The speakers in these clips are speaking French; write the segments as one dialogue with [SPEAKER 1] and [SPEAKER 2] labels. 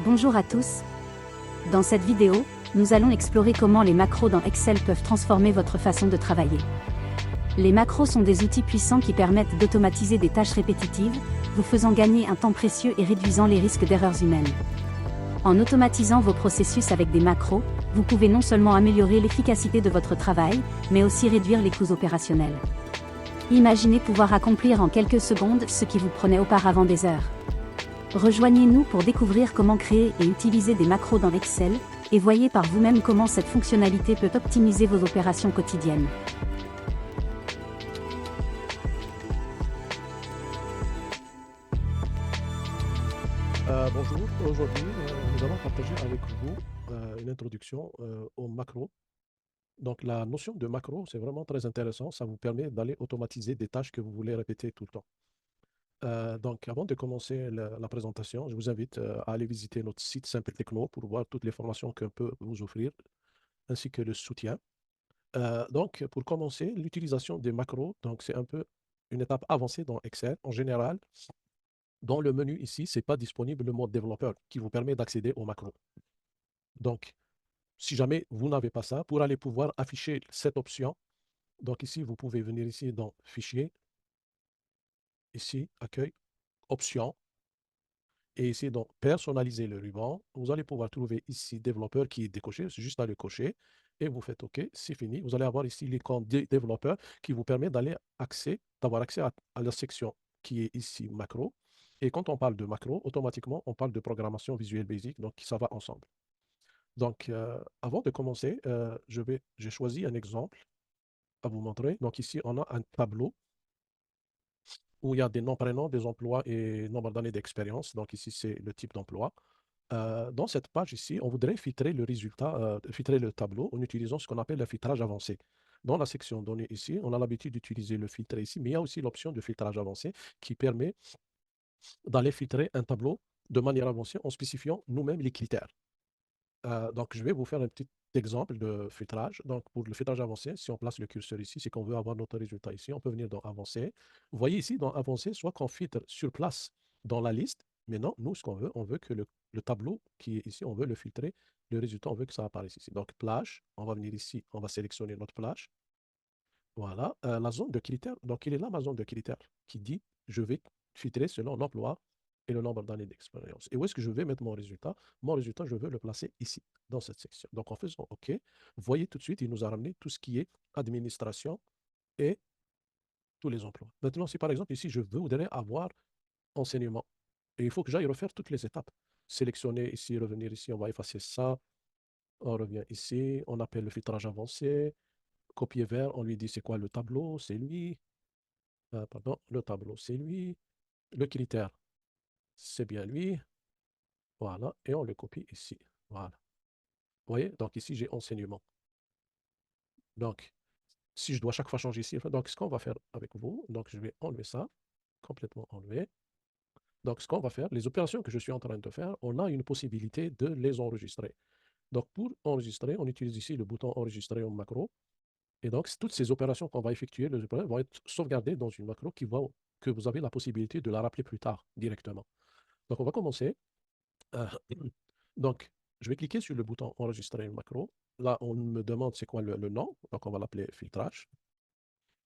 [SPEAKER 1] Bonjour à tous. Dans cette vidéo, nous allons explorer comment les macros dans Excel peuvent transformer votre façon de travailler. Les macros sont des outils puissants qui permettent d'automatiser des tâches répétitives, vous faisant gagner un temps précieux et réduisant les risques d'erreurs humaines. En automatisant vos processus avec des macros, vous pouvez non seulement améliorer l'efficacité de votre travail, mais aussi réduire les coûts opérationnels. Imaginez pouvoir accomplir en quelques secondes ce qui vous prenait auparavant des heures. Rejoignez-nous pour découvrir comment créer et utiliser des macros dans Excel, et voyez par vous-même comment cette fonctionnalité peut optimiser vos opérations quotidiennes.
[SPEAKER 2] Bonjour, aujourd'hui nous allons partager avec vous une introduction aux macros. Donc la notion de macro, c'est vraiment très intéressant, ça vous permet d'aller automatiser des tâches que vous voulez répéter tout le temps. Donc avant de commencer la présentation, je vous invite à aller visiter notre site Simple Techno pour voir toutes les formations qu'on peut vous offrir, ainsi que le soutien. Donc pour commencer, l'utilisation des macros, donc c'est un peu une étape avancée dans Excel. En général, dans le menu ici, ce n'est pas disponible le mode développeur qui vous permet d'accéder aux macros. Donc, si jamais vous n'avez pas ça, pour aller pouvoir afficher cette option, donc ici, vous pouvez venir ici dans Fichier, ici, Accueil, Options, et ici, donc, Personnaliser le ruban. Vous allez pouvoir trouver ici Développeur qui est décoché, c'est juste à le cocher, et vous faites OK, c'est fini. Vous allez avoir ici l'icône Développeur qui vous permet d'avoir accès à la section qui est ici Macro. Et quand on parle de macro, automatiquement, on parle de programmation visuelle basique, donc ça va ensemble. Donc, avant de commencer, j'ai choisi un exemple à vous montrer. Donc, ici, on a un tableau où il y a des noms, prénoms, des emplois et nombre d'années d'expérience. Donc, ici, c'est le type d'emploi. Dans cette page ici, on voudrait filtrer le résultat, filtrer le tableau en utilisant ce qu'on appelle le filtrage avancé. Dans la section données ici, on a l'habitude d'utiliser le filtre ici, mais il y a aussi l'option de filtrage avancé qui permet d'aller filtrer un tableau de manière avancée en spécifiant nous-mêmes les critères. Donc, je vais vous faire un petit exemple de filtrage. Donc, pour le filtrage avancé, si on place le curseur ici, c'est qu'on veut avoir notre résultat ici. On peut venir dans Avancé. Vous voyez ici, dans Avancé, soit qu'on filtre sur place dans la liste, mais non, nous, ce qu'on veut, on veut que le tableau qui est ici, on veut le filtrer. Le résultat, on veut que ça apparaisse ici. Donc, plage, on va venir ici, on va sélectionner notre plage. Voilà, la zone de critères. Donc, il est là ma zone de critères qui dit je vais filtrer selon l'emploi et le nombre d'années d'expérience. Et où est-ce que je vais mettre mon résultat? Mon résultat, je veux le placer ici, dans cette section. Donc, en faisant OK, vous voyez tout de suite, il nous a ramené tout ce qui est administration et tous les emplois. Maintenant, si par exemple ici, je voudrais avoir enseignement, et il faut que j'aille refaire toutes les étapes. Sélectionner ici, revenir ici, on va effacer ça. On revient ici, on appelle le filtrage avancé. Copier vers, on lui dit c'est quoi le tableau, c'est lui. Pardon, le tableau, c'est lui. Le critère, c'est bien lui. Voilà, et on le copie ici. Voilà. Vous voyez, donc ici, j'ai enseignement. Donc, si je dois chaque fois changer ici, donc ce qu'on va faire avec vous, donc je vais enlever ça, complètement enlever. Donc, ce qu'on va faire, les opérations que je suis en train de faire, on a une possibilité de les enregistrer. Donc, pour enregistrer, on utilise ici le bouton enregistrer en macro. Et donc, toutes ces opérations qu'on va effectuer vont être sauvegardées dans une macro que vous avez la possibilité de la rappeler plus tard directement. Donc, on va commencer. Euh, donc, je vais cliquer sur le bouton enregistrer une macro. Là, on me demande c'est quoi le nom. Donc, on va l'appeler filtrage.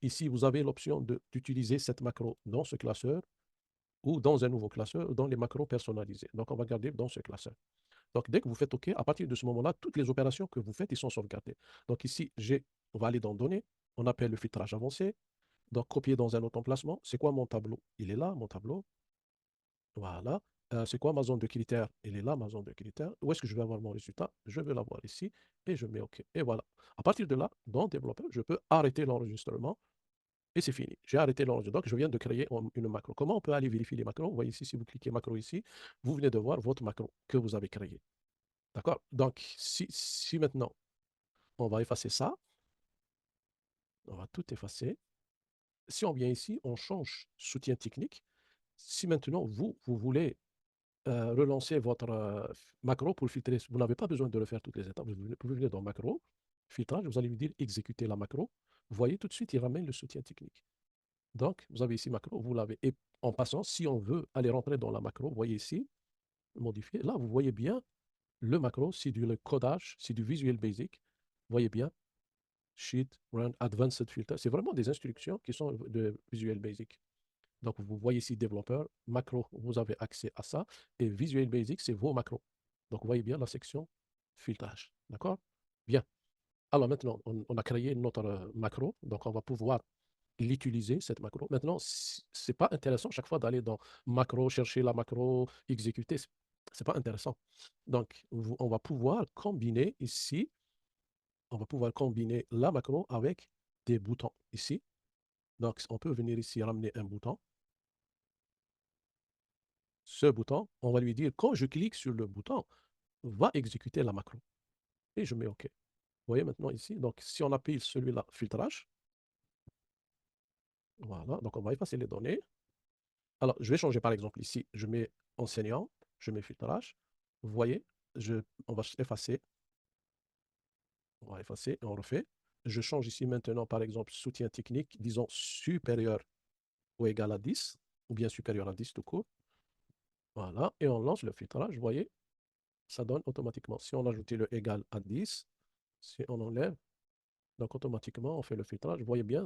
[SPEAKER 2] Ici, vous avez l'option d'utiliser cette macro dans ce classeur ou dans un nouveau classeur ou dans les macros personnalisés. Donc, on va garder dans ce classeur. Donc, dès que vous faites OK, à partir de ce moment-là, toutes les opérations que vous faites, ils sont sauvegardées. Donc, ici, on va aller dans Données. On appelle le filtrage avancé. Donc, copier dans un autre emplacement. C'est quoi mon tableau? Il est là, mon tableau. Voilà. C'est quoi ma zone de critères? Elle est là, ma zone de critères. Où est-ce que je vais avoir mon résultat? Je vais l'avoir ici et je mets OK. Et voilà. À partir de là, dans Développeur, je peux arrêter l'enregistrement et c'est fini. J'ai arrêté l'enregistrement. Donc, je viens de créer une macro. Comment on peut aller vérifier les macros? Vous voyez ici, si vous cliquez macro ici, vous venez de voir votre macro que vous avez créé. D'accord? Donc, si maintenant, on va effacer ça, on va tout effacer. Si on vient ici, on change soutien technique. Si maintenant, vous voulez relancer votre macro pour filtrer. Vous n'avez pas besoin de refaire toutes les étapes. Vous pouvez venir dans macro, filtrage, vous allez lui dire exécuter la macro. Vous voyez tout de suite, il ramène le soutien technique. Donc, vous avez ici macro, vous l'avez. Et en passant, si on veut aller rentrer dans la macro, vous voyez ici, modifier. Là, vous voyez bien le macro, c'est du le codage, c'est du Visual Basic. Vous voyez bien, Sheet, Run, Advanced Filter. C'est vraiment des instructions qui sont de Visual Basic. Donc, vous voyez ici développeur, macro, vous avez accès à ça. Et Visual Basic, c'est vos macros. Donc, vous voyez bien la section filtrage. D'accord? Bien. Alors maintenant, on a créé notre macro. Donc, on va pouvoir l'utiliser, cette macro. Maintenant, ce n'est pas intéressant chaque fois d'aller dans macro, chercher la macro, exécuter. Ce n'est pas intéressant. Donc, on va pouvoir combiner ici, on va pouvoir combiner la macro avec des boutons ici. Donc, on peut venir ici ramener un bouton. Ce bouton, on va lui dire, quand je clique sur le bouton, va exécuter la macro. Et je mets OK. Vous voyez maintenant ici, donc si on appuie celui-là, filtrage, voilà, donc on va effacer les données. Alors, je vais changer par exemple ici, je mets enseignant, je mets filtrage. Vous voyez, on va effacer, et on refait. Je change ici maintenant par exemple soutien technique, disons supérieur ou égal à 10, ou bien supérieur à 10 tout court. Voilà, et on lance le filtrage, vous voyez, ça donne automatiquement. Si on ajoute le égal à 10, si on enlève, donc automatiquement on fait le filtrage. Vous voyez bien,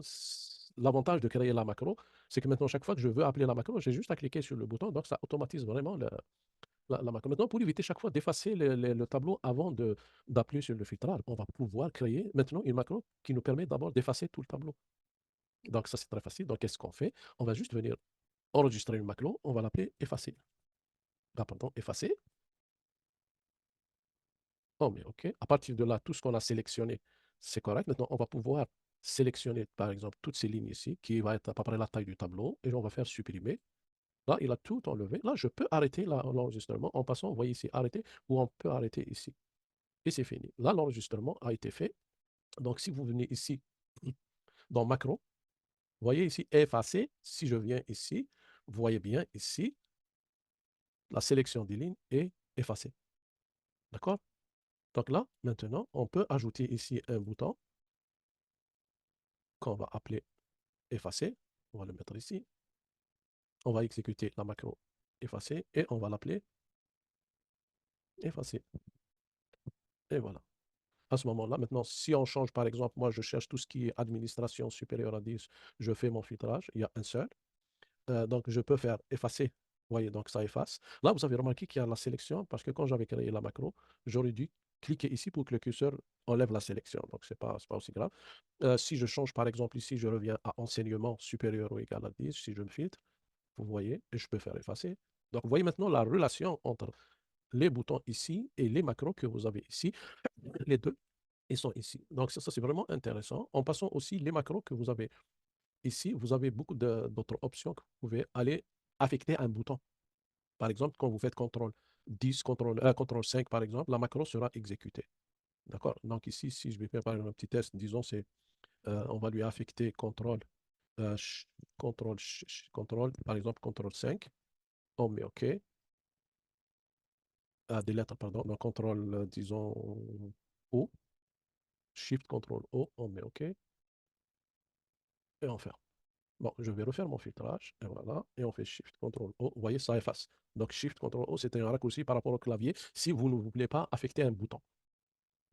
[SPEAKER 2] l'avantage de créer la macro, c'est que maintenant chaque fois que je veux appeler la macro, j'ai juste à cliquer sur le bouton, donc ça automatise vraiment la macro. Maintenant, pour éviter chaque fois d'effacer le tableau avant d'appuyer sur le filtrage, on va pouvoir créer maintenant une macro qui nous permet d'abord d'effacer tout le tableau. Donc ça, c'est très facile. Donc qu'est-ce qu'on fait? On va juste venir enregistrer une macro, on va l'appeler effacer. Là, pardon, effacer. Oh, mais OK. À partir de là, tout ce qu'on a sélectionné, c'est correct. Maintenant, on va pouvoir sélectionner, par exemple, toutes ces lignes ici, qui va être à peu près la taille du tableau, et on va faire supprimer. Là, il a tout enlevé. Là, je peux arrêter l'enregistrement en passant, vous voyez ici, arrêter, ou on peut arrêter ici. Et c'est fini. Là, l'enregistrement a été fait. Donc, si vous venez ici, dans macro, vous voyez ici, effacer. Si je viens ici, vous voyez bien ici, la sélection des lignes est effacée. D'accord? Donc là, maintenant, on peut ajouter ici un bouton qu'on va appeler effacer. On va le mettre ici. On va exécuter la macro effacer et on va l'appeler effacer. Et voilà. À ce moment-là, maintenant, si on change, par exemple, moi, je cherche tout ce qui est administration supérieure à 10, je fais mon filtrage, il y a un seul. Donc, je peux faire effacer. Vous voyez, donc ça efface. Là, vous avez remarqué qu'il y a la sélection parce que quand j'avais créé la macro, j'aurais dû cliquer ici pour que le curseur enlève la sélection. Donc, ce n'est pas aussi grave. Si je change, par exemple, ici, je reviens à enseignement supérieur ou égal à 10, si je me filtre, vous voyez, et je peux faire effacer. Donc, vous voyez maintenant la relation entre les boutons ici et les macros que vous avez ici. Les deux, ils sont ici. Donc, ça c'est vraiment intéressant. En passant aussi les macros que vous avez ici, vous avez beaucoup d'autres options que vous pouvez aller affecter à un bouton. Par exemple, quand vous faites CTRL 10, CTRL 5, par exemple, la macro sera exécutée. D'accord? Donc ici, si je vais faire par exemple un petit test, disons, on va lui affecter CTRL, CTRL, par exemple, CTRL 5. On met OK. Des lettres, pardon. Donc CTRL, disons, O. Shift, CTRL O. On met OK. Et on ferme. Bon, je vais refaire mon filtrage, et voilà, et on fait Shift, CTRL O, vous voyez, ça efface. Donc Shift, CTRL O, c'est un raccourci par rapport au clavier si vous ne voulez pas affecter un bouton.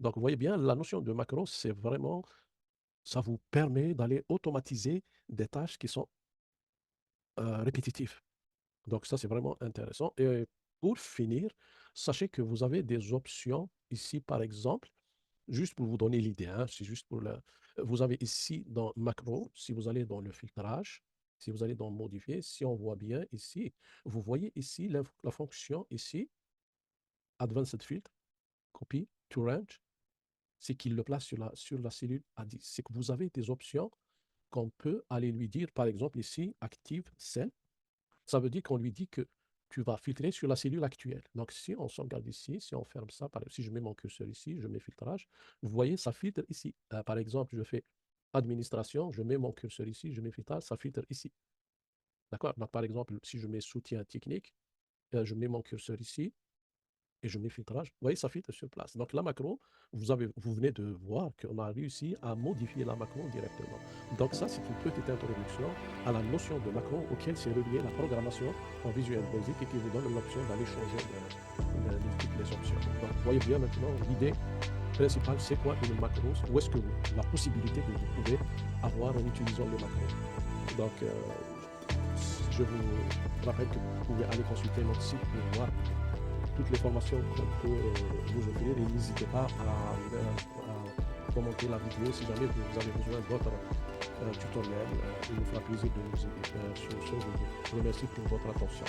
[SPEAKER 2] Donc vous voyez bien, la notion de macro, c'est vraiment, ça vous permet d'aller automatiser des tâches qui sont répétitives. Donc ça, c'est vraiment intéressant. Et pour finir, sachez que vous avez des options ici, par exemple, juste pour vous donner l'idée, hein, c'est juste pour le... Vous avez ici dans macro, si vous allez dans le filtrage, si vous allez dans modifier, si on voit bien ici, vous voyez ici la fonction ici, advanced filter, copy to range, c'est qu'il le place sur la cellule A10. C'est que vous avez des options qu'on peut aller lui dire, par exemple ici, active cell. Ça veut dire qu'on lui dit que tu vas filtrer sur la cellule actuelle. Donc, si on sauvegarde ici, si on ferme ça, si je mets mon curseur ici, je mets filtrage, vous voyez, ça filtre ici. Par exemple, je fais administration, je mets mon curseur ici, je mets filtrage, ça filtre ici. D'accord? Donc, par exemple, si je mets soutien technique, je mets mon curseur ici, et je mets filtrage. Vous voyez, ça filtre sur place. Donc la macro, vous venez de voir qu'on a réussi à modifier la macro directement. Donc ça, c'est une petite introduction à la notion de macro auquel c'est relié la programmation en Visual Basic et qui vous donne l'option d'aller changer toutes les options. Donc vous voyez bien maintenant l'idée principale, c'est quoi une macro, où est-ce que la possibilité que vous pouvez avoir en utilisant les macros. Donc je vous rappelle que vous pouvez aller consulter notre site pour voir toutes les formations qu'on peut vous offrir et n'hésitez pas à commenter la vidéo si jamais vous avez besoin de votre tutoriel. Il nous fera plaisir de vous aider sur ce. Je vous remercie pour votre attention.